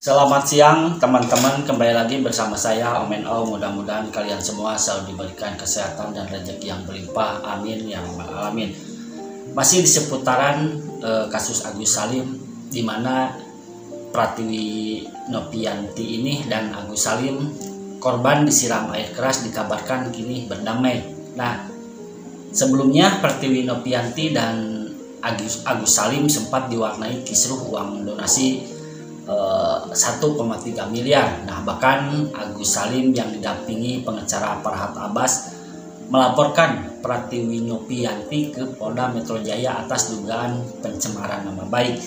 Selamat siang teman-teman, kembali lagi bersama saya Om NO. Mudah-mudahan kalian semua selalu diberikan kesehatan dan rezeki yang berlimpah, amin ya rabbal alamin. Masih di seputaran kasus Agus Salim, di mana Pratiwi Nopianti ini dan Agus Salim korban disiram air keras dikabarkan kini berdamai. Nah, sebelumnya Pratiwi Nopianti dan Agus Salim sempat diwarnai kisruh uang donasi 1,3 miliar. Nah, bahkan Agus Salim yang didampingi pengacara Farhad Abbas melaporkan Pratiwi Nopianti ke Polda Metro Jaya atas dugaan pencemaran nama baik.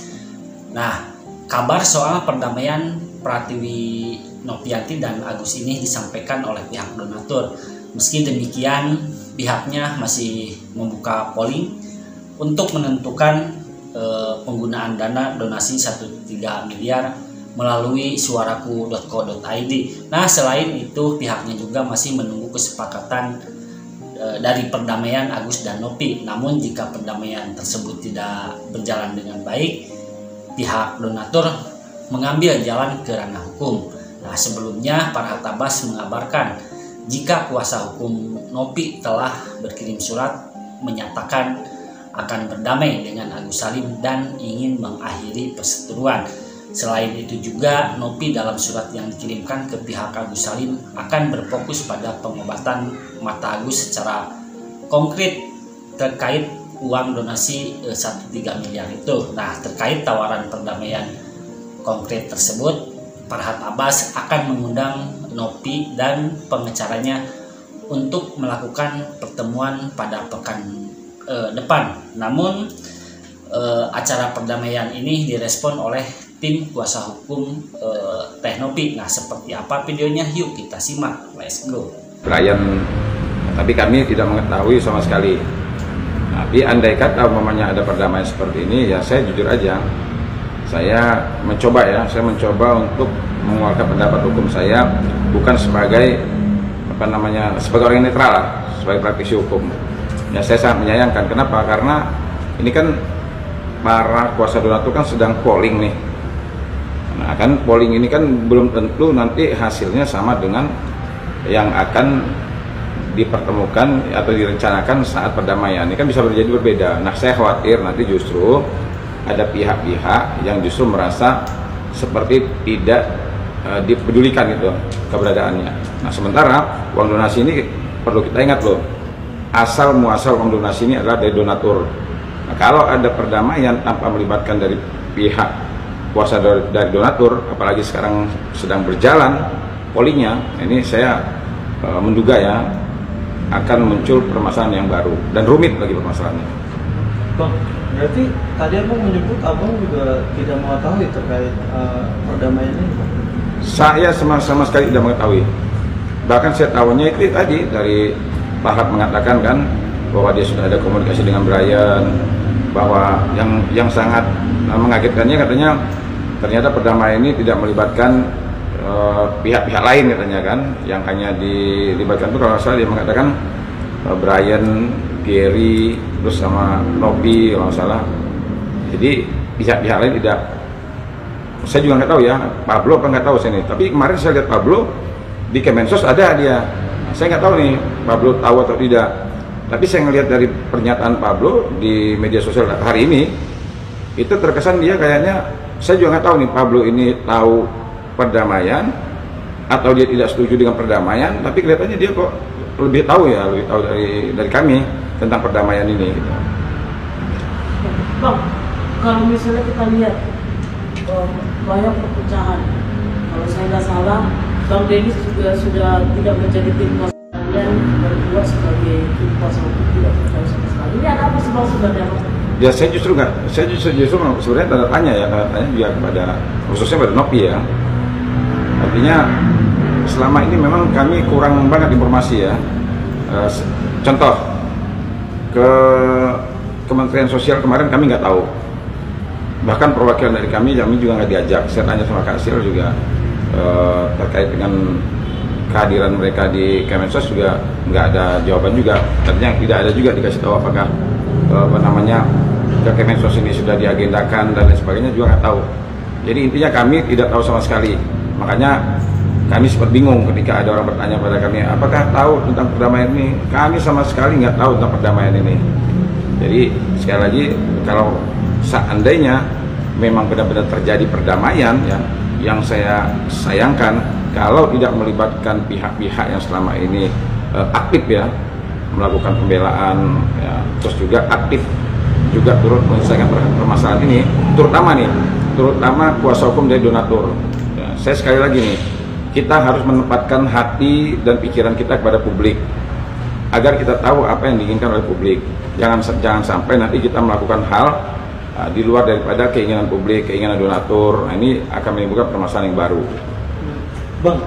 Nah, kabar soal perdamaian Pratiwi Nopianti dan Agus ini disampaikan oleh pihak donatur. Meski demikian, pihaknya masih membuka polling untuk menentukan penggunaan dana donasi 1,3 miliar melalui suaraku.co.id. Nah, selain itu pihaknya juga masih menunggu kesepakatan dari perdamaian Agus dan Nopi. Namun jika perdamaian tersebut tidak berjalan dengan baik, pihak donatur mengambil jalan ke ranah hukum. Nah, sebelumnya Farhad Abbas mengabarkan jika kuasa hukum Nopi telah berkirim surat menyatakan akan berdamai dengan Agus Salim dan ingin mengakhiri perseteruan. Selain itu juga Nopi dalam surat yang dikirimkan ke pihak Agus Salim akan berfokus pada pengobatan mata Agus secara konkret terkait uang donasi 1,3 miliar itu. Nah, terkait tawaran perdamaian konkret tersebut, Farhad Abbas akan mengundang Nopi dan pengacaranya untuk melakukan pertemuan pada pekan depan. Namun acara perdamaian ini direspon oleh tim kuasa hukum Teh Nopi. Nah, seperti apa videonya? Yuk kita simak. Let's go. Brian, tapi kami tidak mengetahui sama sekali. Tapi andai kata umpamanya ada perdamaian seperti ini, ya saya jujur aja, saya mencoba untuk mengeluarkan pendapat hukum saya bukan sebagai sebagai orang yang netral lah, sebagai praktisi hukum. Ya, saya sangat menyayangkan. Kenapa? Karena ini kan para kuasa donatur kan sedang polling nih. Nah, kan polling ini kan belum tentu nanti hasilnya sama dengan yang akan dipertemukan atau direncanakan saat perdamaian. Ini kan bisa jadi berbeda. Nah, saya khawatir nanti justru ada pihak-pihak yang justru merasa seperti tidak dipedulikan gitu keberadaannya. Nah, sementara uang donasi ini perlu kita ingat loh, asal muasal uang donasi ini adalah dari donatur. Nah, kalau ada perdamaian tanpa melibatkan dari pihak kuasa dari donatur, apalagi sekarang sedang berjalan pollingnya, ini saya menduga ya akan muncul permasalahan yang baru dan rumit lagi permasalahannya. Bang, berarti tadi abang menyebut abang juga tidak mengetahui terkait perdamaian ini, Bang? Saya sama sekali tidak mengetahui. Bahkan saya tahunya itu tadi dari Farhad mengatakan kan bahwa dia sudah ada komunikasi dengan Brian, bahwa yang sangat mengagetkannya katanya ternyata perdamaian ini tidak melibatkan pihak-pihak lain katanya kan, yang hanya dilibatkan itu kalau salah dia mengatakan Brian, Gary, terus sama Nopi kalau salah. Jadi pihak-pihak lain tidak, saya juga nggak tahu ya, Pablo apa nggak tahu saya nih. Tapi kemarin saya lihat Pablo di Kemensos ada dia. Saya nggak tahu nih Pablo tahu atau tidak, tapi saya ngelihat dari pernyataan Pablo di media sosial hari ini itu terkesan dia kayaknya, saya juga nggak tahu nih Pablo ini tahu perdamaian atau dia tidak setuju dengan perdamaian, tapi kelihatannya dia kok lebih tahu dari kami tentang perdamaian ini gitu. Bang, kalau misalnya kita lihat banyak perpecahan, kalau saya nggak salah Bang Dennis juga sudah tidak menjadi tim kuasa kalian berdua sebagai tim kuasa hukum, tidak percaya sama sekali. Ini ada apa sih Bang sebenarnya? Ya, saya justru sebenarnya tanda tanya juga kepada, khususnya pada Nopi ya. Artinya selama ini memang kami kurang banget informasi ya. Contoh ke Kementerian Sosial kemarin kami nggak tahu. Bahkan perwakilan dari kami juga nggak diajak. Saya tanya sama Kak Sil juga terkait dengan kehadiran mereka di Kemensos juga nggak ada jawaban juga. Artinya tidak ada juga dikasih tahu apakah ke Kemensos ini sudah diagendakan dan lain sebagainya, juga nggak tahu. Jadi intinya kami tidak tahu sama sekali. Makanya kami sempat bingung ketika ada orang bertanya pada kami, apakah tahu tentang perdamaian ini? Kami sama sekali nggak tahu tentang perdamaian ini. Jadi sekali lagi, kalau seandainya memang benar-benar terjadi perdamaian, ya, yang saya sayangkan kalau tidak melibatkan pihak-pihak yang selama ini aktif ya melakukan pembelaan, ya, terus juga aktif juga turut menyelesaikan permasalahan ini, terutama kuasa hukum dari donatur. Ya, saya sekali lagi nih, kita harus menempatkan hati dan pikiran kita kepada publik agar kita tahu apa yang diinginkan oleh publik. Jangan sampai nanti kita melakukan hal di luar daripada keinginan publik, keinginan donatur. Nah, ini akan menimbulkan permasalahan yang baru. Bang,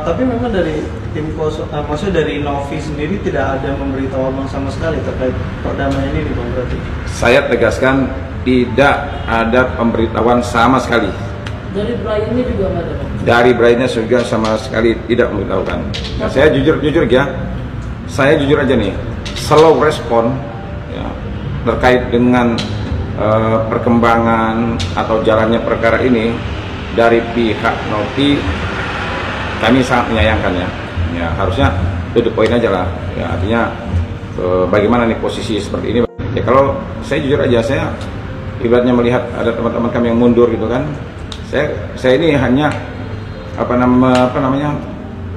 tapi memang dari tim kuasa, maksudnya dari Novi sendiri tidak ada memberitahu Abang sama sekali terkait perdamaian ini, Bang, berarti? Saya tegaskan tidak ada pemberitahuan sama sekali. Dari Brian-nya juga nggak ada, Bang? Dari Brian-nya juga sama sekali tidak memberitahukan. Nah, saya jujur ya, saya jujur aja nih, slow respon ya, terkait dengan perkembangan atau jalannya perkara ini dari pihak Novi, kami sangat menyayangkan ya. Ya harusnya to the point aja lah. Ya, artinya bagaimana nih posisi seperti ini? Ya kalau saya jujur aja, saya ibaratnya melihat ada teman-teman kami yang mundur gitu kan. Saya ini hanya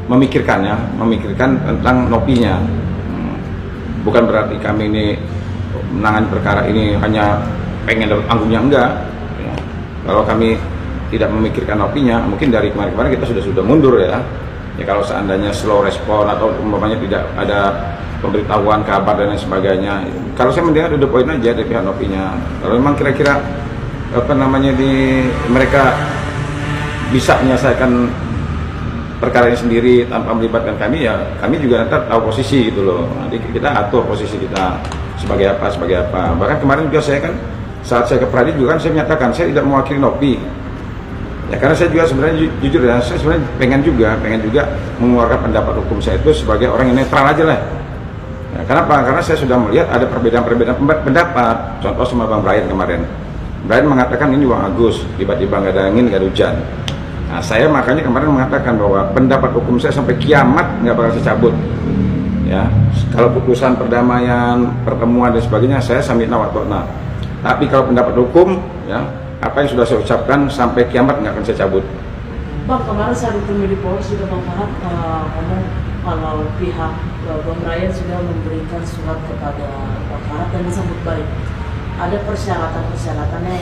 memikirkan tentang Nopinya. Bukan berarti kami ini menangani perkara ini hanya pengen dapat panggungnya, enggak. Ya. Kalau kami tidak memikirkan Nopinya, mungkin dari kemarin-kemarin kita sudah mundur ya. Ya kalau seandainya slow respon atau umpamanya tidak ada pemberitahuan kabar dan lain sebagainya. Kalau saya mendengar udah poin aja dari pihak Nopinya. Kalau memang kira-kira mereka bisa menyelesaikan perkara ini sendiri tanpa melibatkan kami, ya kami juga nanti tahu posisi gitu loh. Nanti kita atur posisi kita sebagai apa. Bahkan kemarin juga saya kan saat saya ke Pradi juga kan saya menyatakan saya tidak mewakili Nopi. Ya karena saya juga sebenarnya jujur ya, saya sebenarnya pengen juga mengeluarkan pendapat hukum saya itu sebagai orang yang netral aja lah. Ya, kenapa? Karena saya sudah melihat ada perbedaan pendapat. Contoh sama Bang Brian kemarin. Brian mengatakan ini uang Agus, tiba-tiba nggak ada angin, nggak ada hujan. Nah, saya makanya kemarin mengatakan bahwa pendapat hukum saya sampai kiamat nggak bakal saya cabut. Ya, kalau putusan perdamaian, pertemuan dan sebagainya, saya sambil nawatokna. Tapi kalau pendapat hukum, ya apa yang sudah saya ucapkan sampai kiamat nggak akan saya cabut. Bang, kemarin saya bertemu di Polres juga Bang Farhat ngomong kalau pihak Bang Brian sudah memberikan surat kepada Bang Farhat dan disambut baik. Ada persyaratan-persyaratannya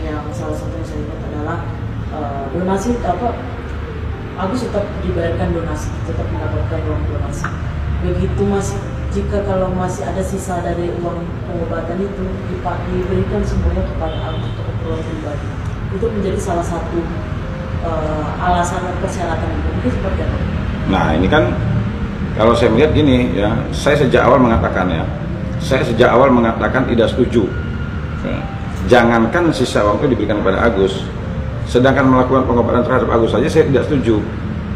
yang salah satu yang saya lihat adalah donasi Agus tetap dibayarkan donasi, tetap mendapatkan uang donasi. Begitu masih jika kalau masih ada sisa dari uang pengobatan itu diberikan semuanya kepada Agus untuk keperluan pribadi. Itu menjadi salah satu alasan dan persyaratan itu. Mungkin seperti apa? Nah ini kan kalau saya melihat gini ya, saya sejak awal mengatakan tidak setuju. Jangankan sisa uang itu diberikan kepada Agus, sedangkan melakukan pengobatan terhadap Agus saja saya tidak setuju.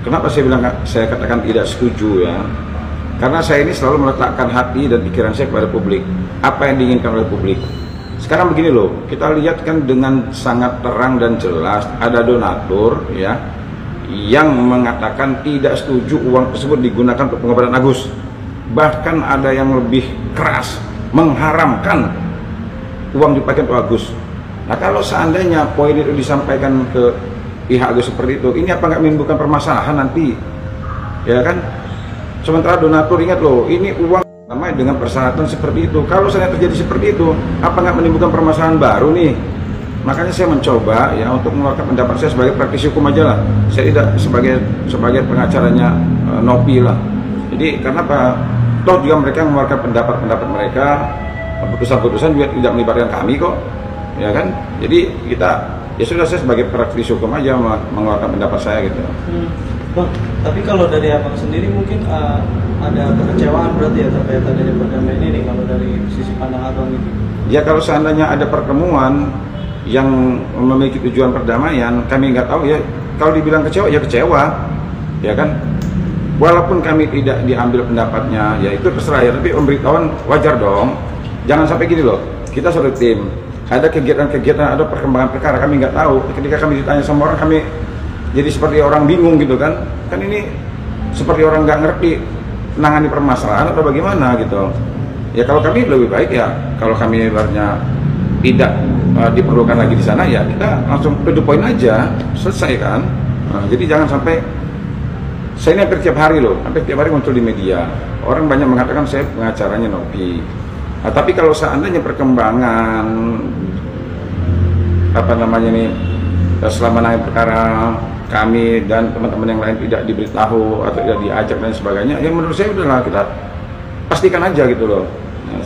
Kenapa saya katakan tidak setuju ya? Karena saya ini selalu meletakkan hati dan pikiran saya kepada publik, apa yang diinginkan oleh publik. Sekarang begini loh, kita lihat kan dengan sangat terang dan jelas ada donatur ya yang mengatakan tidak setuju uang tersebut digunakan untuk pengobatan Agus. Bahkan ada yang lebih keras mengharamkan uang dipakai untuk Agus. Nah kalau seandainya poin itu disampaikan ke pihak Agus seperti itu, ini apa nggak menimbulkan permasalahan nanti? Ya kan? Sementara donatur ingat loh, ini uang namanya dengan persyaratan seperti itu. Kalau saya terjadi seperti itu, apa nggak menimbulkan permasalahan baru nih? Makanya saya mencoba ya untuk mengeluarkan pendapat saya sebagai praktisi hukum aja lah. Saya tidak sebagai pengacaranya Nopi lah. Jadi karena apa? Toh juga mereka mengeluarkan pendapat mereka, keputusan-keputusan juga tidak melibatkan kami kok, ya kan? Jadi kita ya sudah, saya sebagai praktisi hukum aja mengeluarkan pendapat saya gitu. Bang, tapi kalau dari abang sendiri mungkin ada kekecewaan berarti ya terkait adanya perdamaian ini kalau dari sisi pandang abang itu? Ya kalau seandainya ada pertemuan yang memiliki tujuan perdamaian, kami nggak tahu ya. Kalau dibilang kecewa ya kecewa, ya kan? Walaupun kami tidak diambil pendapatnya, ya itu terserah ya. Tapi pemberitahuan wajar dong. Jangan sampai gini loh. Kita satu tim, ada kegiatan-kegiatan, ada perkembangan perkara kami nggak tahu. Ketika kami ditanya sama orang, kami jadi seperti orang bingung gitu kan. Kan ini seperti orang nggak ngerti menangani permasalahan atau bagaimana gitu. Ya kalau kami lebih baik ya, kalau kami ibaratnya tidak diperlukan lagi di sana, ya kita langsung to the point aja, selesai kan. Nah, jadi jangan sampai, saya ini hampir tiap hari loh, hampir tiap hari muncul di media. Orang banyak mengatakan saya pengacaranya Novi. Nah, tapi kalau seandainya perkembangan apa namanya nih, selama menangani perkara kami dan teman-teman yang lain tidak diberitahu atau tidak diajak dan sebagainya, ya menurut saya udahlah kita pastikan aja gitu loh. Nah,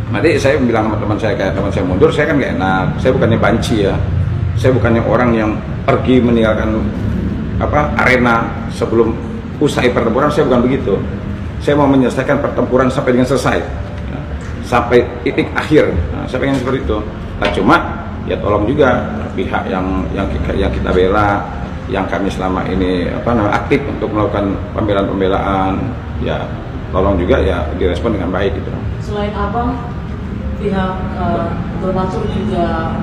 nanti saya bilang sama teman saya, kayak teman saya mundur, saya kan gak enak. Saya bukannya banci ya, saya bukannya orang yang pergi meninggalkan arena sebelum usai pertempuran. Saya bukan begitu. Saya mau menyelesaikan pertempuran sampai dengan selesai, sampai titik akhir. Nah, saya pengen seperti itu. Nah, cuma ya tolong juga pihak yang kita bela, yang kami selama ini aktif untuk melakukan pembelaan, ya tolong juga ya direspon dengan baik gitu. Selain abang, pihak donatur juga,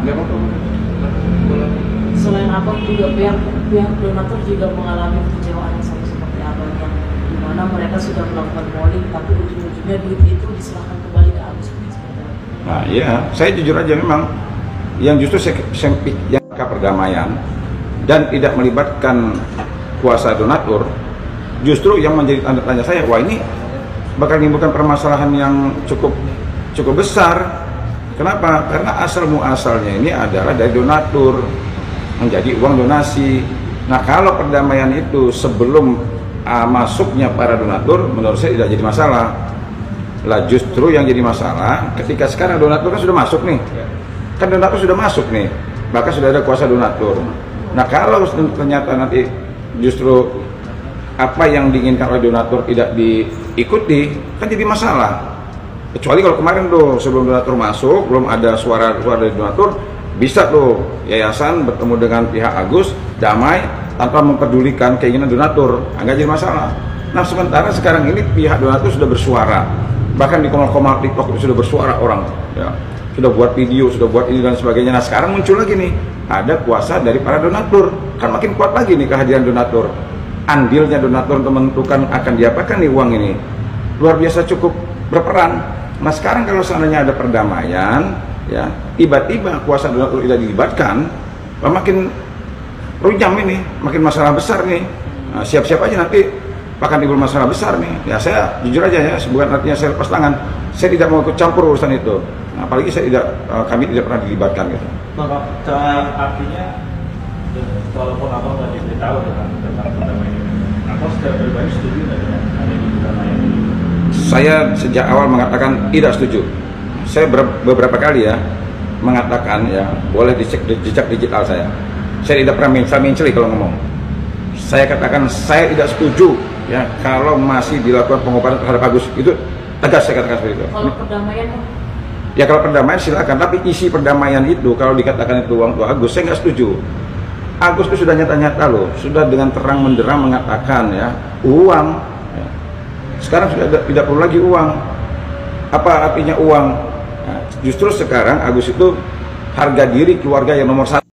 selain abang juga pihak donatur juga mengalami kekecewaan yang sama seperti abang, yang dimana mereka sudah melakukan polling tapi ujung-ujungnya duit itu diserahkan kembali ke Agus. Nah iya, saya jujur aja memang yang justru sempit yang perdamaian dan tidak melibatkan kuasa donatur, justru yang menjadi tanda tanya saya, wah ini bakal menimbulkan permasalahan yang cukup besar. Kenapa? Karena asal muasalnya ini adalah dari donatur, menjadi uang donasi. Nah kalau perdamaian itu sebelum masuknya para donatur, menurut saya tidak jadi masalah. Lah justru yang jadi masalah ketika sekarang donatur kan sudah masuk nih, bahkan sudah ada kuasa donatur. Nah kalau ternyata nanti justru apa yang diinginkan oleh donatur tidak diikuti, kan jadi masalah. Kecuali kalau kemarin tuh sebelum donatur masuk, belum ada suara dari donatur, bisa tuh yayasan bertemu dengan pihak Agus damai tanpa mempedulikan keinginan donatur, nggak jadi masalah. Nah sementara sekarang ini pihak donatur sudah bersuara, bahkan di komal-komal TikTok itu sudah bersuara orang, ya, sudah buat video, sudah buat ini dan sebagainya. Nah sekarang muncul lagi nih, ada kuasa dari para donatur, kan makin kuat lagi nih kehadiran donatur. Andilnya donatur untuk menentukan akan diapakan nih uang ini, luar biasa cukup berperan. Nah sekarang kalau seandainya ada perdamaian, ya tiba-tiba kuasa donatur tidak dilibatkan, makin rujam ini, makin masalah besar nih. Nah, siap-siap aja nanti akan timbul masalah besar nih. Ya saya jujur aja ya, bukan artinya saya lepas tangan, saya tidak mau ikut campur urusan itu. Nah, apalagi kami tidak pernah dilibatkan gitu. Artinya walaupun abang nggak diberitahu tentang perdamaian ini, abang secara pribadi setuju nggak dengan adanya perdamaian ini? Saya sejak awal mengatakan tidak setuju. Saya beberapa kali ya mengatakan, ya boleh dicek jejak digital saya. Saya tidak pernah mencela-menceli kalau ngomong. Saya katakan saya tidak setuju ya kalau masih dilakukan pengobatan terhadap Agus, itu tegas saya katakan seperti itu. Kalau perdamaian? Ya kalau perdamaian silakan, tapi isi perdamaian itu kalau dikatakan itu uang untuk Agus, saya nggak setuju. Agus itu sudah nyata-nyata loh, sudah dengan terang menderang mengatakan ya uang. Ya. Sekarang sudah tidak perlu lagi uang. Apa artinya uang? Nah, justru sekarang Agus itu harga diri keluarga yang nomor 1.